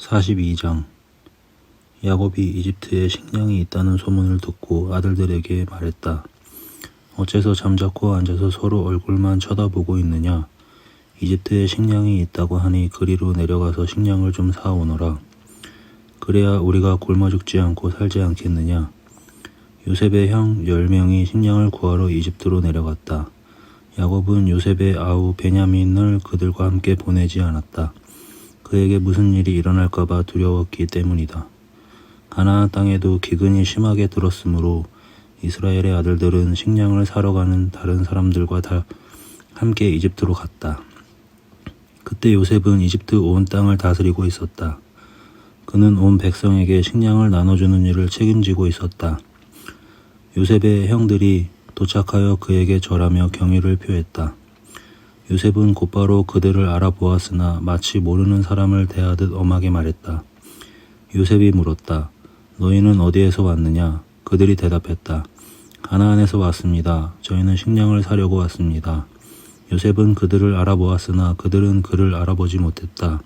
42장. 야곱이 이집트에 식량이 있다는 소문을 듣고 아들들에게 말했다. 어째서 잠자코 앉아서 서로 얼굴만 쳐다보고 있느냐. 이집트에 식량이 있다고 하니 그리로 내려가서 식량을 좀 사오너라. 그래야 우리가 굶어 죽지 않고 살지 않겠느냐. 요셉의 형 10명이 식량을 구하러 이집트로 내려갔다. 야곱은 요셉의 아우 베냐민을 그들과 함께 보내지 않았다. 그에게 무슨 일이 일어날까봐 두려웠기 때문이다. 가나안 땅에도 기근이 심하게 들었으므로 이스라엘의 아들들은 식량을 사러 가는 다른 사람들과 다 함께 이집트로 갔다. 그때 요셉은 이집트 온 땅을 다스리고 있었다. 그는 온 백성에게 식량을 나눠주는 일을 책임지고 있었다. 요셉의 형들이 도착하여 그에게 절하며 경의를 표했다. 요셉은 곧바로 그들을 알아보았으나 마치 모르는 사람을 대하듯 엄하게 말했다. 요셉이 물었다. 너희는 어디에서 왔느냐? 그들이 대답했다. 가나안에서 왔습니다. 저희는 식량을 사려고 왔습니다. 요셉은 그들을 알아보았으나 그들은 그를 알아보지 못했다.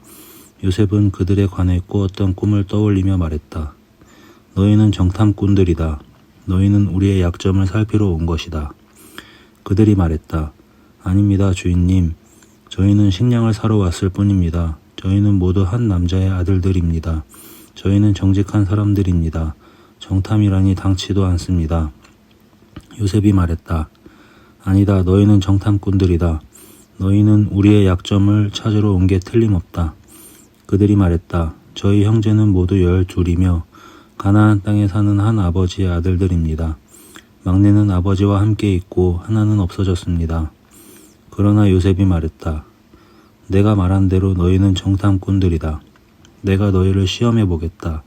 요셉은 그들에 관해 꾸었던 꿈을 떠올리며 말했다. 너희는 정탐꾼들이다. 너희는 우리의 약점을 살피러 온 것이다. 그들이 말했다. 아닙니다, 주인님. 저희는 식량을 사러 왔을 뿐입니다. 저희는 모두 한 남자의 아들들입니다. 저희는 정직한 사람들입니다. 정탐이라니 당치도 않습니다. 요셉이 말했다. 아니다, 너희는 정탐꾼들이다. 너희는 우리의 약점을 찾으러 온 게 틀림없다. 그들이 말했다. 저희 형제는 모두 12이며 가나안 땅에 사는 한 아버지의 아들들입니다. 막내는 아버지와 함께 있고 하나는 없어졌습니다. 그러나 요셉이 말했다. 내가 말한 대로 너희는 정탐꾼들이다. 내가 너희를 시험해 보겠다.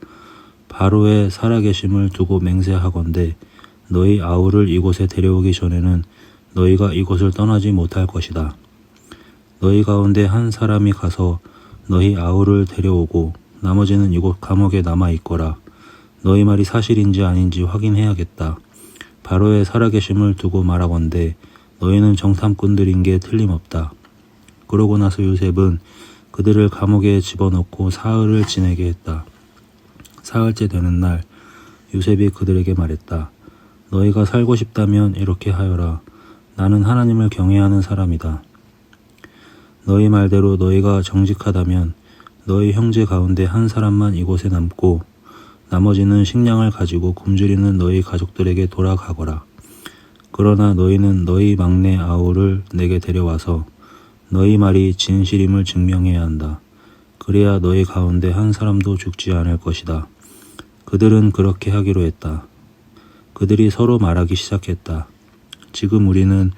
바로의 살아계심을 두고 맹세하건대 너희 아우를 이곳에 데려오기 전에는 너희가 이곳을 떠나지 못할 것이다. 너희 가운데 한 사람이 가서 너희 아우를 데려오고 나머지는 이곳 감옥에 남아 있거라. 너희 말이 사실인지 아닌지 확인해야겠다. 바로의 살아계심을 두고 말하건대 너희는 정탐꾼들인 게 틀림없다. 그러고 나서 요셉은 그들을 감옥에 집어넣고 사흘을 지내게 했다. 사흘째 되는 날 요셉이 그들에게 말했다. 너희가 살고 싶다면 이렇게 하여라. 나는 하나님을 경외하는 사람이다. 너희 말대로 너희가 정직하다면 너희 형제 가운데 한 사람만 이곳에 남고 나머지는 식량을 가지고 굶주리는 너희 가족들에게 돌아가거라. 그러나 너희는 너희 막내 아우를 내게 데려와서 너희 말이 진실임을 증명해야 한다. 그래야 너희 가운데 한 사람도 죽지 않을 것이다. 그들은 그렇게 하기로 했다. 그들이 서로 말하기 시작했다. 지금 우리는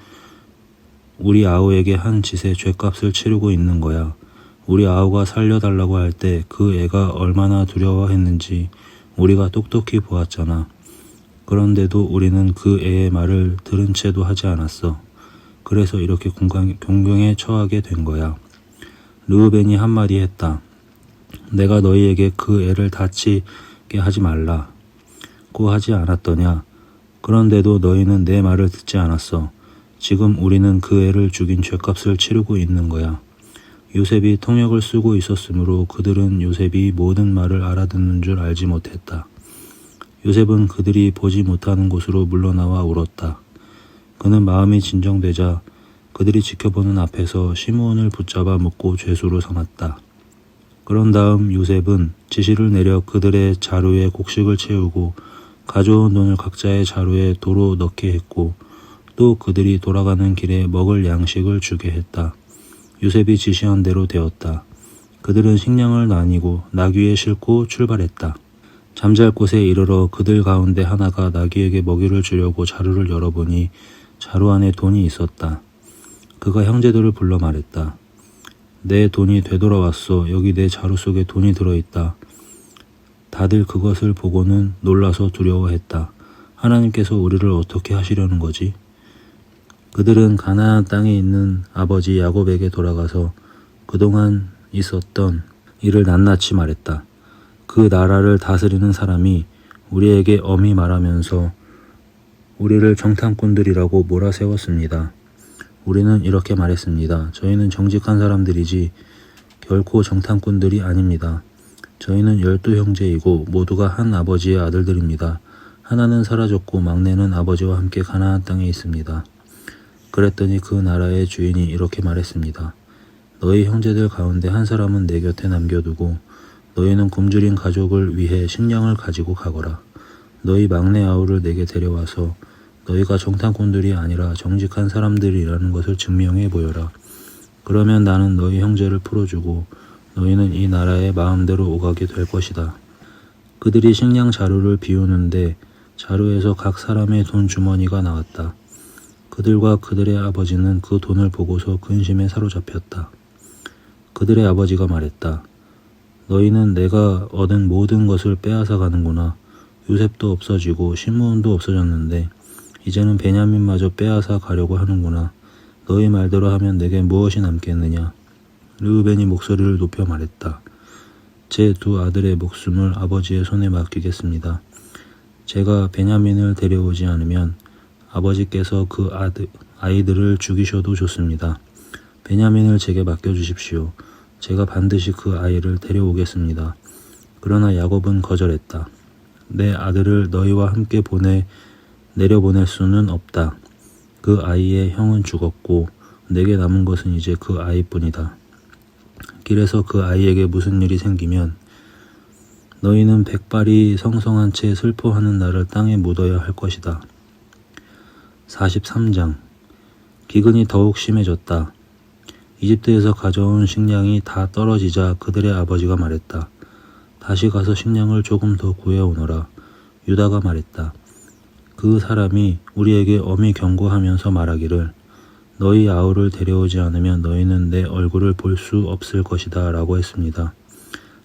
우리 아우에게 한 짓의 죗값을 치르고 있는 거야. 우리 아우가 살려달라고 할 때 그 애가 얼마나 두려워했는지 우리가 똑똑히 보았잖아. 그런데도 우리는 그 애의 말을 들은 채도 하지 않았어. 그래서 이렇게 공경에 처하게 된 거야. 르우벤이 한마디 했다. 내가 너희에게 그 애를 다치게 하지 말라고 하지 않았더냐. 그런데도 너희는 내 말을 듣지 않았어. 지금 우리는 그 애를 죽인 죗값을 치르고 있는 거야. 요셉이 통역을 쓰고 있었으므로 그들은 요셉이 모든 말을 알아듣는 줄 알지 못했다. 요셉은 그들이 보지 못하는 곳으로 물러나와 울었다. 그는 마음이 진정되자 그들이 지켜보는 앞에서 시므온을 붙잡아 묶고 죄수로 삼았다. 그런 다음 요셉은 지시를 내려 그들의 자루에 곡식을 채우고 가져온 돈을 각자의 자루에 도로 넣게 했고 또 그들이 돌아가는 길에 먹을 양식을 주게 했다. 요셉이 지시한 대로 되었다. 그들은 식량을 나뉘고 나귀에 싣고 출발했다. 잠잘 곳에 이르러 그들 가운데 하나가 나귀에게 먹이를 주려고 자루를 열어보니 자루 안에 돈이 있었다. 그가 형제들을 불러 말했다. 내 돈이 되돌아왔어. 여기 내 자루 속에 돈이 들어있다. 다들 그것을 보고는 놀라서 두려워했다. 하나님께서 우리를 어떻게 하시려는 거지? 그들은 가나안 땅에 있는 아버지 야곱에게 돌아가서 그동안 있었던 일을 낱낱이 말했다. 그 나라를 다스리는 사람이 우리에게 엄히 말하면서 우리를 정탐꾼들이라고 몰아세웠습니다. 우리는 이렇게 말했습니다. 저희는 정직한 사람들이지 결코 정탐꾼들이 아닙니다. 저희는 12형제이고 모두가 한 아버지의 아들들입니다. 하나는 사라졌고 막내는 아버지와 함께 가나안 땅에 있습니다. 그랬더니 그 나라의 주인이 이렇게 말했습니다. 너희 형제들 가운데 한 사람은 내 곁에 남겨두고 너희는 굶주린 가족을 위해 식량을 가지고 가거라. 너희 막내 아우를 내게 데려와서 너희가 정탐꾼들이 아니라 정직한 사람들이라는 것을 증명해 보여라. 그러면 나는 너희 형제를 풀어주고 너희는 이 나라에 마음대로 오가게 될 것이다. 그들이 식량 자루를 비우는데 자루에서 각 사람의 돈 주머니가 나왔다. 그들과 그들의 아버지는 그 돈을 보고서 근심에 사로잡혔다. 그들의 아버지가 말했다. 너희는 내가 얻은 모든 것을 빼앗아 가는구나. 요셉도 없어지고 시므온도 없어졌는데 이제는 베냐민마저 빼앗아 가려고 하는구나. 너희 말대로 하면 내게 무엇이 남겠느냐. 르우벤이 목소리를 높여 말했다. 제 두 아들의 목숨을 아버지의 손에 맡기겠습니다. 제가 베냐민을 데려오지 않으면 아버지께서 그 아이들을 죽이셔도 좋습니다. 베냐민을 제게 맡겨주십시오. 제가 반드시 그 아이를 데려오겠습니다. 그러나 야곱은 거절했다. 내 아들을 너희와 함께 내려보낼 수는 없다. 그 아이의 형은 죽었고 내게 남은 것은 이제 그 아이뿐이다. 길에서 그 아이에게 무슨 일이 생기면 너희는 백발이 성성한 채 슬퍼하는 날을 땅에 묻어야 할 것이다. 43장. 기근이 더욱 심해졌다. 이집트에서 가져온 식량이 다 떨어지자 그들의 아버지가 말했다. 다시 가서 식량을 조금 더 구해오너라. 유다가 말했다. 그 사람이 우리에게 엄히 경고하면서 말하기를 너희 아우를 데려오지 않으면 너희는 내 얼굴을 볼 수 없을 것이다 라고 했습니다.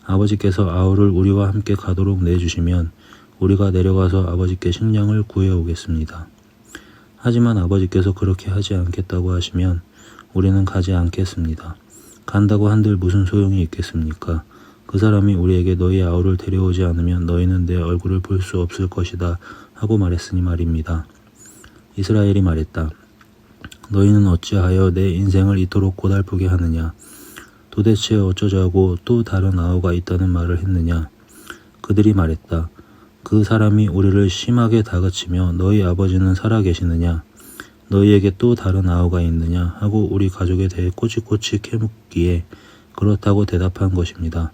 아버지께서 아우를 우리와 함께 가도록 내주시면 우리가 내려가서 아버지께 식량을 구해오겠습니다. 하지만 아버지께서 그렇게 하지 않겠다고 하시면 우리는 가지 않겠습니다. 간다고 한들 무슨 소용이 있겠습니까? 그 사람이 우리에게 너희 아우를 데려오지 않으면 너희는 내 얼굴을 볼 수 없을 것이다 하고 말했으니 말입니다. 이스라엘이 말했다. 너희는 어찌하여 내 인생을 이토록 고달프게 하느냐? 도대체 어쩌자고 또 다른 아우가 있다는 말을 했느냐? 그들이 말했다. 그 사람이 우리를 심하게 다그치며 너희 아버지는 살아계시느냐? 너희에게 또 다른 아우가 있느냐? 하고 우리 가족에 대해 꼬치꼬치 캐묻기에 그렇다고 대답한 것입니다.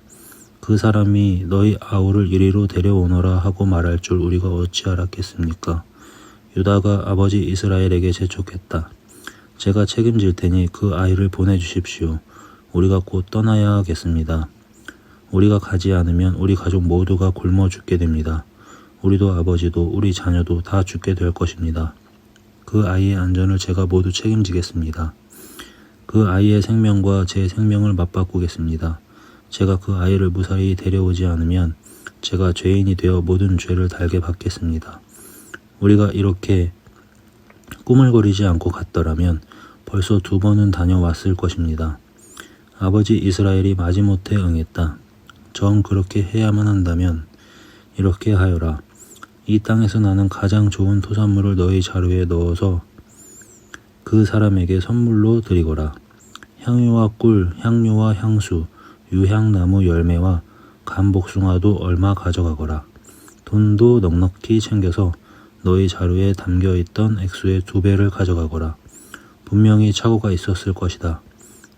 그 사람이 너희 아우를 이리로 데려오너라 하고 말할 줄 우리가 어찌 알았겠습니까? 유다가 아버지 이스라엘에게 재촉했다. 제가 책임질 테니 그 아이를 보내주십시오. 우리가 곧 떠나야 하겠습니다. 우리가 가지 않으면 우리 가족 모두가 굶어 죽게 됩니다. 우리도 아버지도 우리 자녀도 다 죽게 될 것입니다. 그 아이의 안전을 제가 모두 책임지겠습니다. 그 아이의 생명과 제 생명을 맞바꾸겠습니다. 제가 그 아이를 무사히 데려오지 않으면 제가 죄인이 되어 모든 죄를 달게 받겠습니다. 우리가 이렇게 꾸물거리지 않고 갔더라면 벌써 2번은 다녀왔을 것입니다. 아버지 이스라엘이 마지못해 응했다. 정 그렇게 해야만 한다면 이렇게 하여라. 이 땅에서 나는 가장 좋은 토산물을 너희 자루에 넣어서 그 사람에게 선물로 드리거라. 향유와 꿀, 향료와 향수, 유향나무 열매와 감복숭아도 얼마 가져가거라. 돈도 넉넉히 챙겨서 너희 자루에 담겨있던 액수의 2배를 가져가거라. 분명히 착오가 있었을 것이다.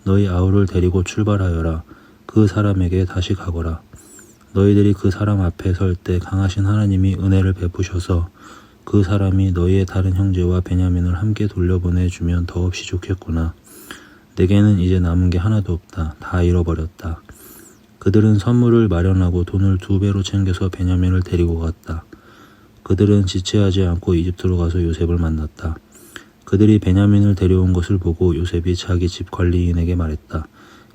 너희 아우를 데리고 출발하여라. 그 사람에게 다시 가거라. 너희들이 그 사람 앞에 설 때 강하신 하나님이 은혜를 베푸셔서 그 사람이 너희의 다른 형제와 베냐민을 함께 돌려보내주면 더없이 좋겠구나. 내게는 이제 남은 게 하나도 없다. 다 잃어버렸다. 그들은 선물을 마련하고 돈을 2배로 챙겨서 베냐민을 데리고 갔다. 그들은 지체하지 않고 이집트로 가서 요셉을 만났다. 그들이 베냐민을 데려온 것을 보고 요셉이 자기 집 관리인에게 말했다.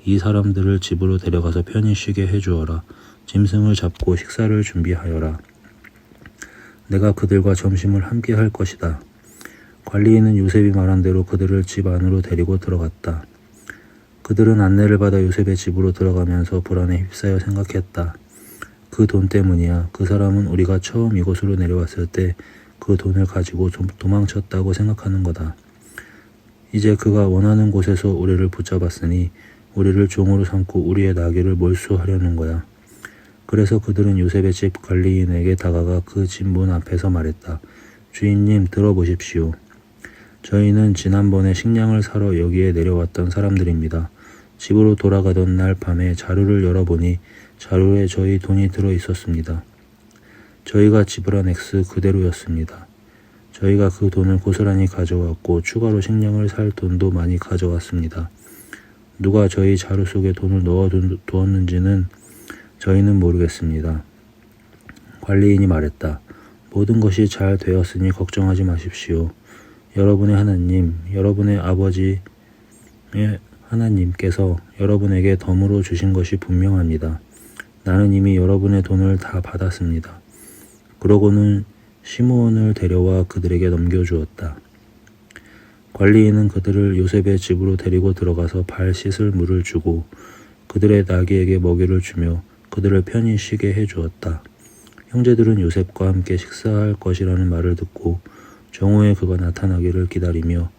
이 사람들을 집으로 데려가서 편히 쉬게 해주어라. 짐승을 잡고 식사를 준비하여라. 내가 그들과 점심을 함께 할 것이다. 관리인은 요셉이 말한 대로 그들을 집 안으로 데리고 들어갔다. 그들은 안내를 받아 요셉의 집으로 들어가면서 불안에 휩싸여 생각했다. 그 돈 때문이야. 그 사람은 우리가 처음 이곳으로 내려왔을 때 그 돈을 가지고 도망쳤다고 생각하는 거다. 이제 그가 원하는 곳에서 우리를 붙잡았으니 우리를 종으로 삼고 우리의 나귀를 몰수하려는 거야. 그래서 그들은 요셉의 집 관리인에게 다가가 그 집 문 앞에서 말했다. 주인님, 들어보십시오. 저희는 지난번에 식량을 사러 여기에 내려왔던 사람들입니다. 집으로 돌아가던 날 밤에 자루를 열어보니 자루에 저희 돈이 들어 있었습니다. 저희가 지불한 액수 그대로였습니다. 저희가 그 돈을 고스란히 가져왔고 추가로 식량을 살 돈도 많이 가져왔습니다. 누가 저희 자루 속에 돈을 넣어 두었는지는 저희는 모르겠습니다. 관리인이 말했다. 모든 것이 잘 되었으니 걱정하지 마십시오. 여러분의 하나님, 여러분의 아버지의 하나님께서 여러분에게 덤으로 주신 것이 분명합니다. 나는 이미 여러분의 돈을 다 받았습니다. 그러고는 시므온을 데려와 그들에게 넘겨주었다. 관리인은 그들을 요셉의 집으로 데리고 들어가서 발 씻을 물을 주고 그들의 나귀에게 먹이를 주며 그들을 편히 쉬게 해주었다. 형제들은 요셉과 함께 식사할 것이라는 말을 듣고 정오에 그가 나타나기를 기다리며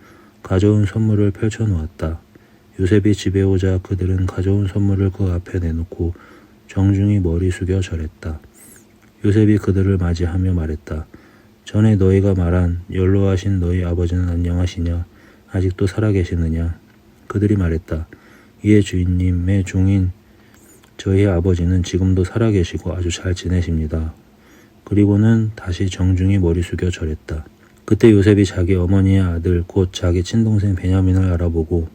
가져온 선물을 펼쳐놓았다. 요셉이 집에 오자 그들은 가져온 선물을 그 앞에 내놓고 정중히 머리 숙여 절했다. 요셉이 그들을 맞이하며 말했다. 전에 너희가 말한 연로하신 너희 아버지는 안녕하시냐? 아직도 살아계시느냐? 그들이 말했다. 이에 주인님의 종인 저희 아버지는 지금도 살아계시고 아주 잘 지내십니다. 그리고는 다시 정중히 머리 숙여 절했다. 그때 요셉이 자기 어머니의 아들 곧 자기 친동생 베냐민을 알아보고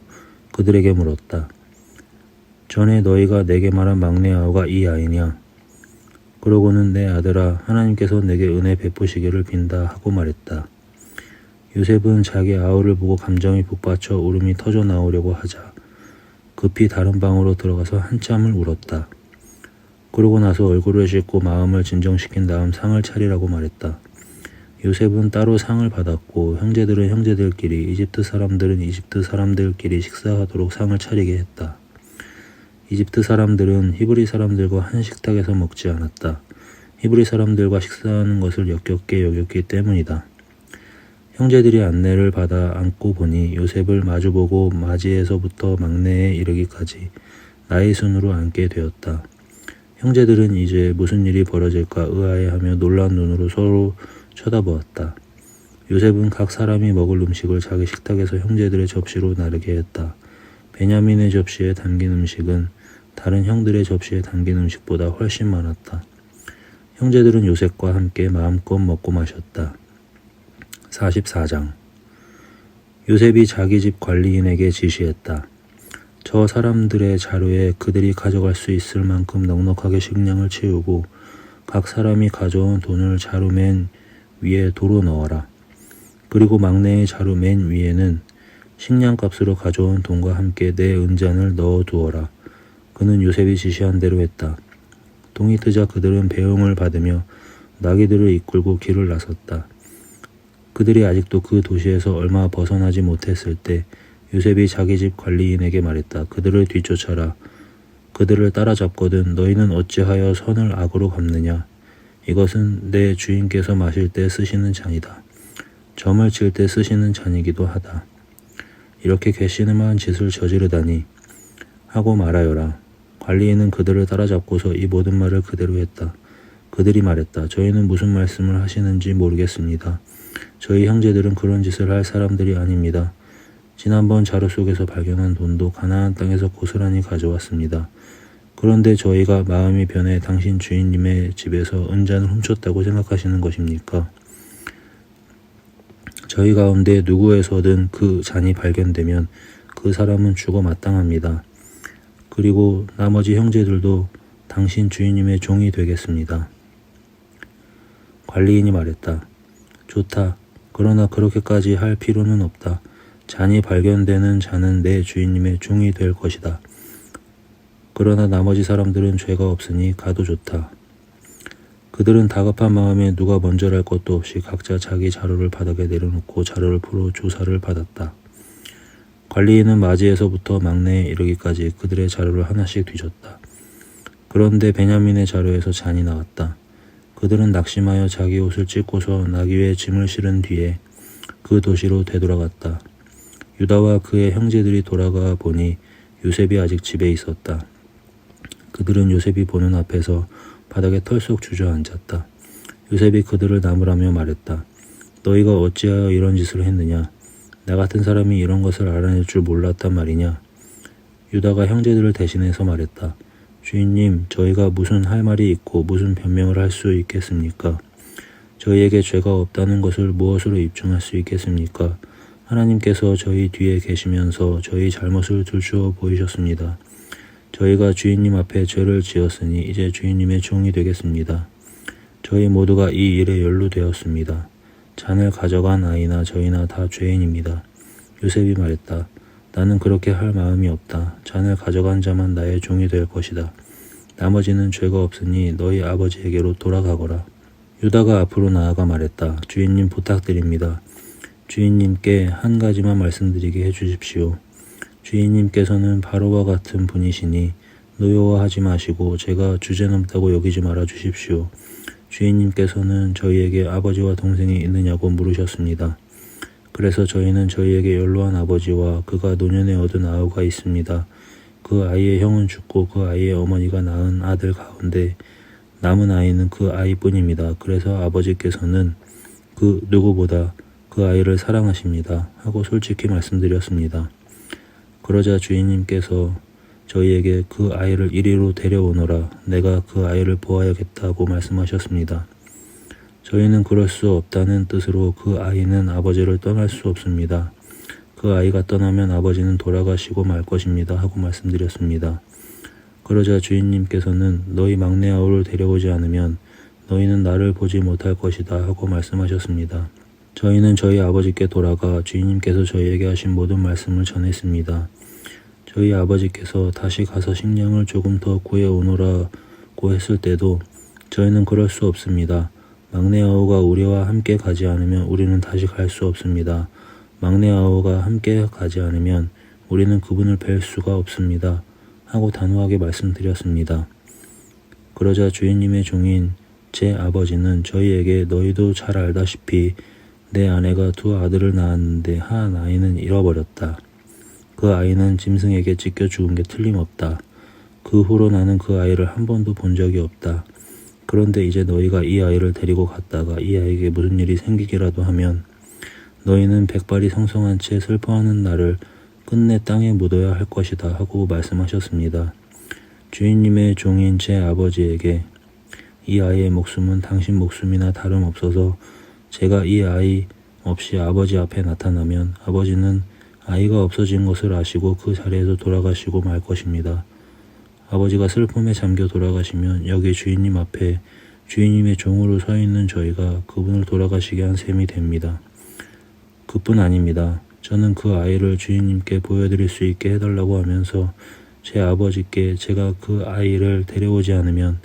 그들에게 물었다. 전에 너희가 내게 말한 막내 아우가 이 아이냐? 그러고는 내 아들아 하나님께서 내게 은혜 베푸시기를 빈다 하고 말했다. 요셉은 자기 아우를 보고 감정이 북받쳐 울음이 터져 나오려고 하자 급히 다른 방으로 들어가서 한참을 울었다. 그러고 나서 얼굴을 씻고 마음을 진정시킨 다음 상을 차리라고 말했다. 요셉은 따로 상을 받았고 형제들은 형제들끼리 이집트 사람들은 이집트 사람들끼리 식사하도록 상을 차리게 했다. 이집트 사람들은 히브리 사람들과 한 식탁에서 먹지 않았다. 히브리 사람들과 식사하는 것을 역겹게 여겼기 때문이다. 형제들이 안내를 받아 앉고 보니 요셉을 마주보고 맞이에서부터 막내에 이르기까지 나이 순으로 앉게 되었다. 형제들은 이제 무슨 일이 벌어질까 의아해하며 놀란 눈으로 서로 쳐다보았다. 요셉은 각 사람이 먹을 음식을 자기 식탁에서 형제들의 접시로 나르게 했다. 베냐민의 접시에 담긴 음식은 다른 형들의 접시에 담긴 음식보다 훨씬 많았다. 형제들은 요셉과 함께 마음껏 먹고 마셨다. 44장 요셉이 자기 집 관리인에게 지시했다. 저 사람들의 자루에 그들이 가져갈 수 있을 만큼 넉넉하게 식량을 채우고 각 사람이 가져온 돈을 자루 맨 위에 도로 넣어라. 그리고 막내의 자루 맨 위에는 식량값으로 가져온 돈과 함께 내 은잔을 넣어 두어라. 그는 요셉이 지시한 대로 했다. 동이 트자 그들은 배웅을 받으며 나귀들을 이끌고 길을 나섰다. 그들이 아직도 그 도시에서 얼마 벗어나지 못했을 때 요셉이 자기 집 관리인에게 말했다. 그들을 뒤쫓아라. 그들을 따라잡거든 너희는 어찌하여 선을 악으로 갚느냐. 이것은 내 주인께서 마실 때 쓰시는 잔이다. 점을 칠 때 쓰시는 잔이기도 하다. 이렇게 괘씸한 짓을 저지르다니 하고 말하여라. 관리인은 그들을 따라잡고서 이 모든 말을 그대로 했다. 그들이 말했다. 저희는 무슨 말씀을 하시는지 모르겠습니다. 저희 형제들은 그런 짓을 할 사람들이 아닙니다. 지난번 자루 속에서 발견한 돈도 가나안 땅에서 고스란히 가져왔습니다. 그런데 저희가 마음이 변해 당신 주인님의 집에서 은잔을 훔쳤다고 생각하시는 것입니까? 저희 가운데 누구에서든 그 잔이 발견되면 그 사람은 죽어 마땅합니다. 그리고 나머지 형제들도 당신 주인님의 종이 되겠습니다. 관리인이 말했다. 좋다. 그러나 그렇게까지 할 필요는 없다. 잔이 발견되는 자는 내 주인님의 종이 될 것이다. 그러나 나머지 사람들은 죄가 없으니 가도 좋다. 그들은 다급한 마음에 누가 먼저랄 것도 없이 각자 자기 자루를 바닥에 내려놓고 자루를 풀어 조사를 받았다. 관리인은 맞이에서부터 막내에 이르기까지 그들의 자루를 하나씩 뒤졌다. 그런데 베냐민의 자루에서 잔이 나왔다. 그들은 낙심하여 자기 옷을 찢고서 나귀에 짐을 실은 뒤에 그 도시로 되돌아갔다. 유다와 그의 형제들이 돌아가 보니 요셉이 아직 집에 있었다. 그들은 요셉이 보는 앞에서 바닥에 털썩 주저앉았다. 요셉이 그들을 나무라며 말했다. 너희가 어찌하여 이런 짓을 했느냐? 나 같은 사람이 이런 것을 알아낼 줄 몰랐단 말이냐? 유다가 형제들을 대신해서 말했다. 주인님, 저희가 무슨 할 말이 있고 무슨 변명을 할 수 있겠습니까? 저희에게 죄가 없다는 것을 무엇으로 입증할 수 있겠습니까? 하나님께서 저희 뒤에 계시면서 저희 잘못을 들추어 보이셨습니다. 저희가 주인님 앞에 죄를 지었으니 이제 주인님의 종이 되겠습니다. 저희 모두가 이 일에 연루되었습니다. 잔을 가져간 아이나 저희나 다 죄인입니다. 요셉이 말했다. 나는 그렇게 할 마음이 없다. 잔을 가져간 자만 나의 종이 될 것이다. 나머지는 죄가 없으니 너희 아버지에게로 돌아가거라. 유다가 앞으로 나아가 말했다. 주인님 부탁드립니다. 주인님께 한 가지만 말씀드리게 해주십시오. 주인님께서는 바로와 같은 분이시니 노여워하지 마시고 제가 주제넘다고 여기지 말아 주십시오. 주인님께서는 저희에게 아버지와 동생이 있느냐고 물으셨습니다. 그래서 저희는 저희에게 연로한 아버지와 그가 노년에 얻은 아우가 있습니다. 그 아이의 형은 죽고 그 아이의 어머니가 낳은 아들 가운데 남은 아이는 그 아이뿐입니다. 그래서 아버지께서는 그 누구보다 그 아이를 사랑하십니다. 하고 솔직히 말씀드렸습니다. 그러자 주인님께서 저희에게 그 아이를 이리로 데려오너라. 내가 그 아이를 보아야겠다고 말씀하셨습니다. 저희는 그럴 수 없다는 뜻으로 그 아이는 아버지를 떠날 수 없습니다. 그 아이가 떠나면 아버지는 돌아가시고 말 것입니다. 하고 말씀드렸습니다. 그러자 주인님께서는 너희 막내 아우를 데려오지 않으면 너희는 나를 보지 못할 것이다. 하고 말씀하셨습니다. 저희는 저희 아버지께 돌아가 주인님께서 저희에게 하신 모든 말씀을 전했습니다. 저희 아버지께서 다시 가서 식량을 조금 더 구해오노라고 했을 때도 저희는 그럴 수 없습니다. 막내 아우가 우리와 함께 가지 않으면 우리는 다시 갈 수 없습니다. 막내 아우가 함께 가지 않으면 우리는 그분을 뵐 수가 없습니다. 하고 단호하게 말씀드렸습니다. 그러자 주인님의 종인 제 아버지는 저희에게 너희도 잘 알다시피 내 아내가 두 아들을 낳았는데 한 아이는 잃어버렸다. 그 아이는 짐승에게 찢겨 죽은 게 틀림없다. 그 후로 나는 그 아이를 한 번도 본 적이 없다. 그런데 이제 너희가 이 아이를 데리고 갔다가 이 아이에게 무슨 일이 생기기라도 하면 너희는 백발이 성성한 채 슬퍼하는 날을 끝내 땅에 묻어야 할 것이다 하고 말씀하셨습니다. 주인님의 종인 제 아버지에게 이 아이의 목숨은 당신 목숨이나 다름없어서 제가 이 아이 없이 아버지 앞에 나타나면 아버지는 아이가 없어진 것을 아시고 그 자리에서 돌아가시고 말 것입니다. 아버지가 슬픔에 잠겨 돌아가시면 여기 주인님 앞에 주인님의 종으로 서 있는 저희가 그분을 돌아가시게 한 셈이 됩니다. 그뿐 아닙니다. 저는 그 아이를 주인님께 보여드릴 수 있게 해달라고 하면서 제 아버지께 제가 그 아이를 데려오지 않으면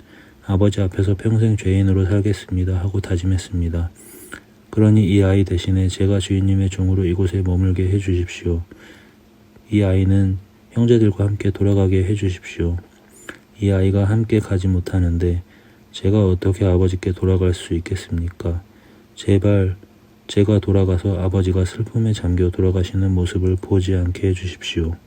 아버지 앞에서 평생 죄인으로 살겠습니다 하고 다짐했습니다. 그러니 이 아이 대신에 제가 주인님의 종으로 이곳에 머물게 해주십시오. 이 아이는 형제들과 함께 돌아가게 해주십시오. 이 아이가 함께 가지 못하는데 제가 어떻게 아버지께 돌아갈 수 있겠습니까? 제발 제가 돌아가서 아버지가 슬픔에 잠겨 돌아가시는 모습을 보지 않게 해주십시오.